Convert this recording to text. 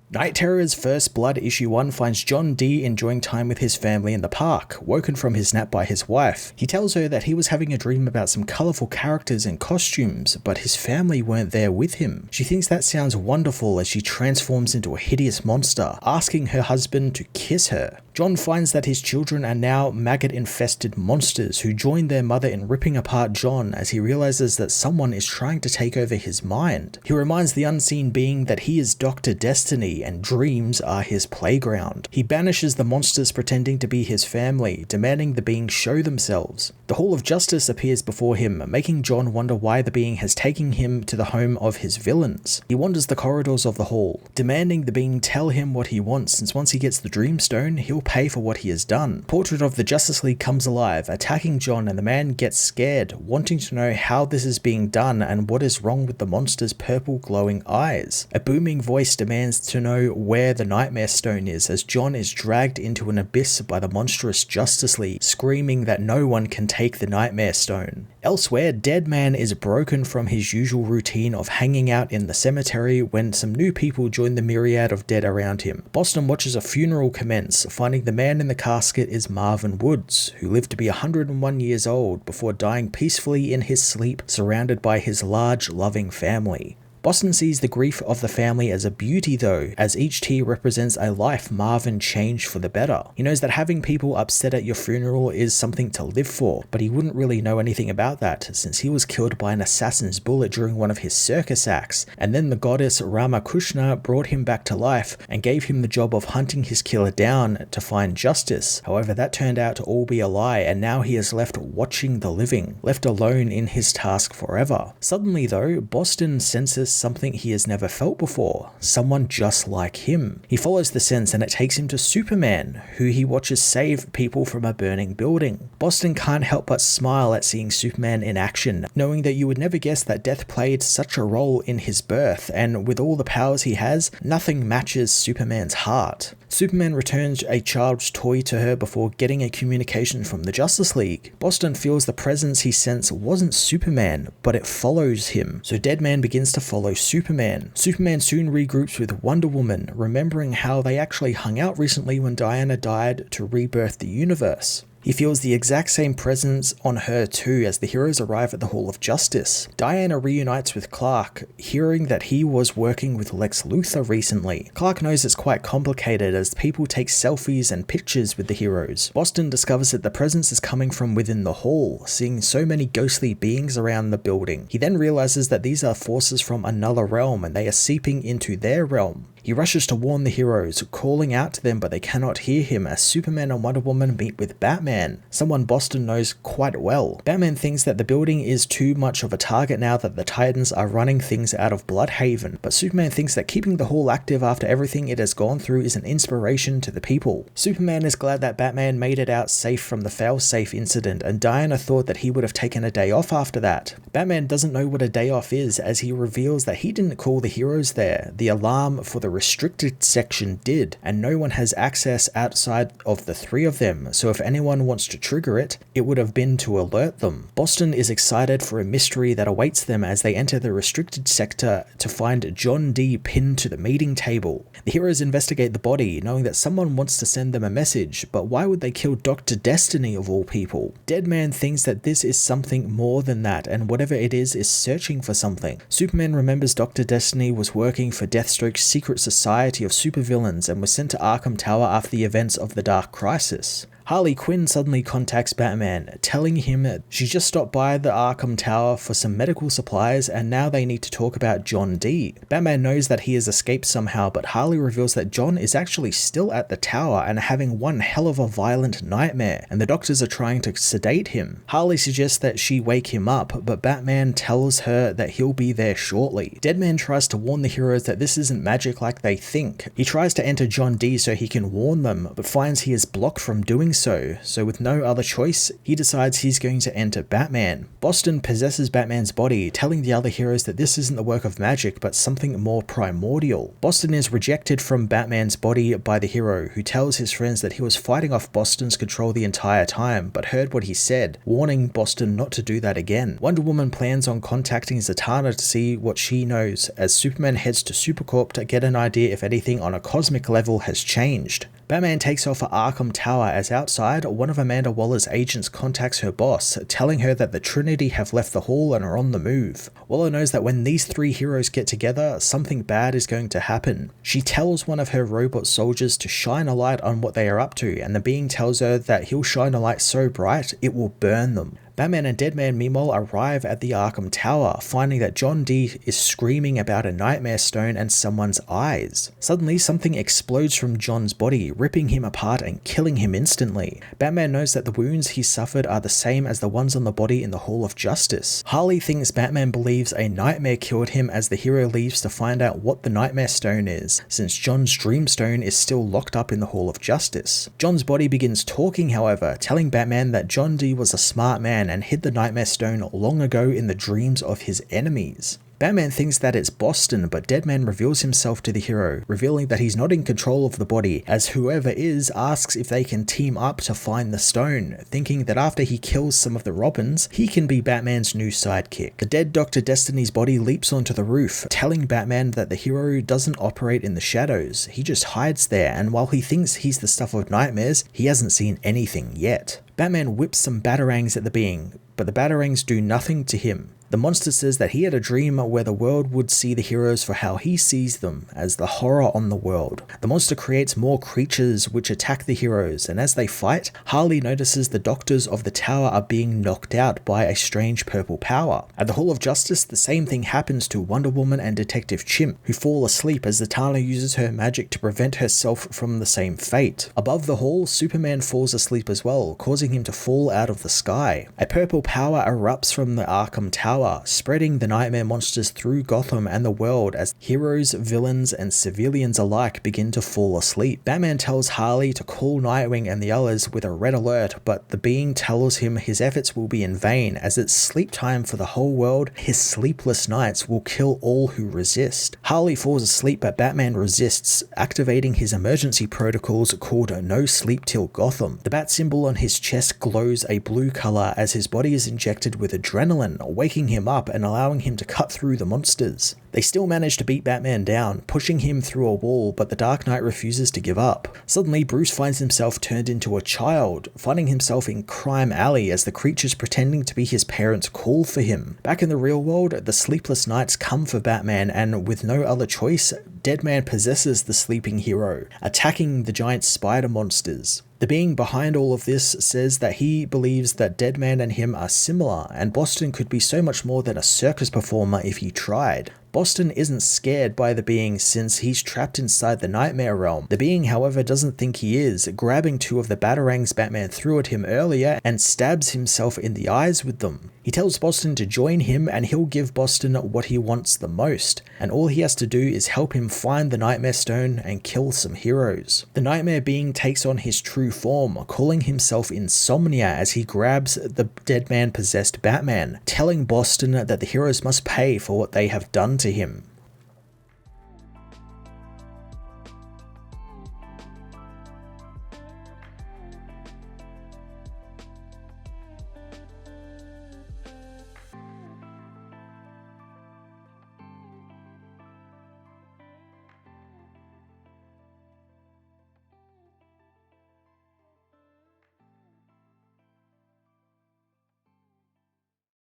Night Terror's First Blood issue 1 finds John Dee enjoying time with his family in the park, woken from his nap by his wife. He tells her that he was having a dream about some colourful characters and costumes, but his family weren't there with him. She thinks that sounds wonderful as she transforms into a hideous monster, asking her husband to kiss her. John finds that his children are now maggot-infested monsters who join their mother in ripping apart John as he realizes that someone is trying to take over his mind. He reminds the unseen being that he is Dr. Destiny and dreams are his playground. He banishes the monsters pretending to be his family, demanding the being show themselves. The Hall of Justice appears before him, making John wonder why the being has taken him to the home of his villains. He wanders the corridors of the hall, demanding the being tell him what he wants, since once he gets the Dreamstone, he'll pay for what he has done. Portrait of the Justice League comes alive, attacking John, and the man gets scared, wanting to know how this is being done and what is wrong with the monster's purple glowing eyes. A booming voice demands to know where the Nightmare Stone is as John is dragged into an abyss by the monstrous Justice League, screaming that no one can take the Nightmare Stone. Elsewhere, Deadman is broken from his usual routine of hanging out in the cemetery when some new people join the myriad of dead around him. Boston watches a funeral commence, finding the man in the casket is Marvin Woods, who lived to be 101 years old before dying peacefully in his sleep, surrounded by his large, loving family. Boston sees the grief of the family as a beauty though, as each tear represents a life Marvin changed for the better. He knows that having people upset at your funeral is something to live for, but he wouldn't really know anything about that since he was killed by an assassin's bullet during one of his circus acts, and then the goddess Ramakrishna brought him back to life and gave him the job of hunting his killer down to find justice. However, that turned out to all be a lie, and now he is left watching the living, left alone in his task forever. Suddenly though, Boston senses something he has never felt before, someone just like him. He follows the sense and it takes him to Superman, who he watches save people from a burning building. Boston can't help but smile at seeing Superman in action, knowing that you would never guess that death played such a role in his birth, and with all the powers he has, nothing matches Superman's heart. Superman returns a child's toy to her before getting a communication from the Justice League. Boston feels the presence he sensed wasn't Superman, but it follows him, so Deadman begins to follow Superman. Superman soon regroups with Wonder Woman, remembering how they actually hung out recently when Diana died to rebirth the universe. He feels the exact same presence on her too as the heroes arrive at the Hall of Justice. Diana reunites with Clark, hearing that he was working with Lex Luthor recently. Clark knows it's quite complicated as people take selfies and pictures with the heroes. Boston discovers that the presence is coming from within the hall, seeing so many ghostly beings around the building. He then realizes that these are forces from another realm and they are seeping into their realm. He rushes to warn the heroes, calling out to them but they cannot hear him as Superman and Wonder Woman meet with Batman, someone Boston knows quite well. Batman thinks that the building is too much of a target now that the Titans are running things out of Bloodhaven, but Superman thinks that keeping the hall active after everything it has gone through is an inspiration to the people. Superman is glad that Batman made it out safe from the failsafe incident, and Diana thought that he would have taken a day off after that. Batman doesn't know what a day off is as he reveals that he didn't call the heroes there. The alarm for the restricted section did, and no one has access outside of the three of them, so if anyone wants to trigger it, it would have been to alert them. Boston is excited for a mystery that awaits them as they enter the restricted sector to find John Dee pinned to the meeting table. The heroes investigate the body, knowing that someone wants to send them a message, but why would they kill Dr. Destiny of all people? Deadman thinks that this is something more than that, and whatever it is searching for something. Superman remembers Dr. Destiny was working for Deathstroke's secret society of supervillains and was sent to Arkham Tower after the events of the Dark Crisis. Harley Quinn suddenly contacts Batman, telling him she just stopped by the Arkham Tower for some medical supplies and now they need to talk about John Dee. Batman knows that he has escaped somehow, but Harley reveals that John is actually still at the tower and having one hell of a violent nightmare, and the doctors are trying to sedate him. Harley suggests that she wake him up, but Batman tells her that he'll be there shortly. Deadman tries to warn the heroes that this isn't magic like they think. He tries to enter John Dee so he can warn them, but finds he is blocked from doing so with no other choice, he decides he's going to enter Batman. Boston possesses Batman's body, telling the other heroes that this isn't the work of magic but something more primordial. Boston is rejected from Batman's body by the hero, who tells his friends that he was fighting off Boston's control the entire time, but heard what he said, warning Boston not to do that again. Wonder Woman plans on contacting Zatanna to see what she knows, as Superman heads to Supercorp to get an idea if anything on a cosmic level has changed. Batman takes off for Arkham Tower as outside, one of Amanda Waller's agents contacts her boss, telling her that the Trinity have left the hall and are on the move. Waller knows that when these three heroes get together, something bad is going to happen. She tells one of her robot soldiers to shine a light on what they are up to, and the being tells her that he'll shine a light so bright it will burn them. Batman and Deadman meanwhile arrive at the Arkham Tower, finding that John Dee is screaming about a nightmare stone and someone's eyes. Suddenly, something explodes from John's body, ripping him apart and killing him instantly. Batman knows that the wounds he suffered are the same as the ones on the body in the Hall of Justice. Harley thinks Batman believes a nightmare killed him as the hero leaves to find out what the nightmare stone is, since John's dream stone is still locked up in the Hall of Justice. John's body begins talking, however, telling Batman that John Dee was a smart man and hid the nightmare stone long ago in the dreams of his enemies. Batman thinks that it's Boston, but Deadman reveals himself to the hero, revealing that he's not in control of the body, as whoever is asks if they can team up to find the stone, thinking that after he kills some of the Robins, he can be Batman's new sidekick. The dead Dr. Destiny's body leaps onto the roof, telling Batman that the hero doesn't operate in the shadows, he just hides there, and while he thinks he's the stuff of nightmares, he hasn't seen anything yet. Batman whips some batarangs at the being, but the batarangs do nothing to him. The monster says that he had a dream where the world would see the heroes for how he sees them, as the horror on the world. The monster creates more creatures which attack the heroes, and as they fight, Harley notices the doctors of the tower are being knocked out by a strange purple power. At the Hall of Justice, the same thing happens to Wonder Woman and Detective Chimp, who fall asleep as Zatanna uses her magic to prevent herself from the same fate. Above the hall, Superman falls asleep as well, causing him to fall out of the sky. A purple power erupts from the Arkham Tower, spreading the nightmare monsters through Gotham and the world as heroes, villains, and civilians alike begin to fall asleep. Batman tells Harley to call Nightwing and the others with a red alert, but the being tells him his efforts will be in vain as it's sleep time for the whole world. His sleepless nights will kill all who resist. Harley falls asleep, but Batman resists, activating his emergency protocols called No Sleep Till Gotham. The bat symbol on his chest glows a blue color as his body is injected with adrenaline, waking him up and allowing him to cut through the monsters. They still manage to beat Batman down, pushing him through a wall, but the Dark Knight refuses to give up. Suddenly, Bruce finds himself turned into a child, finding himself in Crime Alley as the creatures pretending to be his parents call for him. Back in the real world, the sleepless nights come for Batman, and with no other choice, Deadman possesses the sleeping hero, attacking the giant spider monsters. The being behind all of this says that he believes that Deadman and him are similar, and Boston could be so much more than a circus performer if he tried. Boston isn't scared by the being since he's trapped inside the nightmare realm. The being, however, doesn't think he is, grabbing two of the batarangs Batman threw at him earlier and stabs himself in the eyes with them. He tells Boston to join him and he'll give Boston what he wants the most, and all he has to do is help him find the Nightmare Stone and kill some heroes. The nightmare being takes on his true form, calling himself Insomnia as he grabs the Deadman possessed Batman, telling Boston that the heroes must pay for what they have done to him.